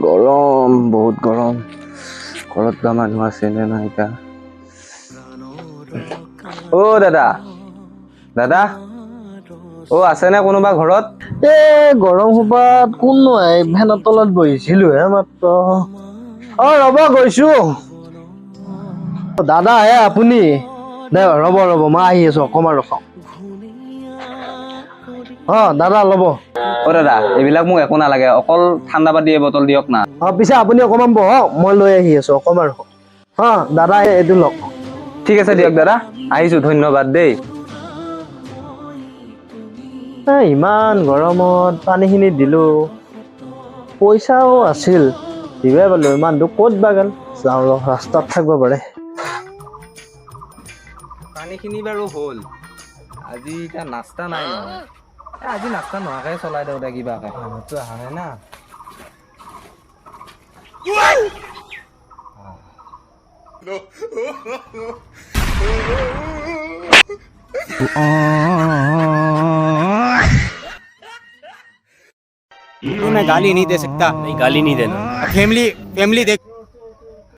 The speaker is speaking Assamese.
গৰম বহুত গৰম ঘৰত বা মানুহ আছে নে নাই এতিয়া দাদা দাদা আছে নে কোনোবা ঘৰত গৰম সোপাত কোননো ফেনৰ তলত বহিছিলো মাত্ৰ ৰ'ব গৈছো দাদা আপুনি দে ৰ'ব মই আহি আছো অকমান ৰখক দাদা ল'ব দাদা এইবিলাক মোক একো নালাগে অকল ঠাণ্ডা পাতি বটল দিয়ক না পিছে আপুনি অকমান বহক মই লৈ আহি আছো অকমান ৰখক দাদা এইটো লওক ঠিক আছে দিয়ক দাদা আহিছো ধন্যবাদ দেই ইমান গৰমত পানীখিনি দিলো পইচাও আছিল দিবই পালো ইমান দুখ ক'ত বা গ'ল যাওঁ ৰাস্তাত থাকিব পাৰে পানীখিনি বাৰু হ'ল আজি এতিয়া নাস্তা নাই নহয় আজি নাস্তা নোহোৱাকে চলাই দিওঁ কিবাকে মানুহটো অহা নাই না मैं गाली नहीं दे सकता नहीं गाली नहीं देना फैमिली फैमिली देख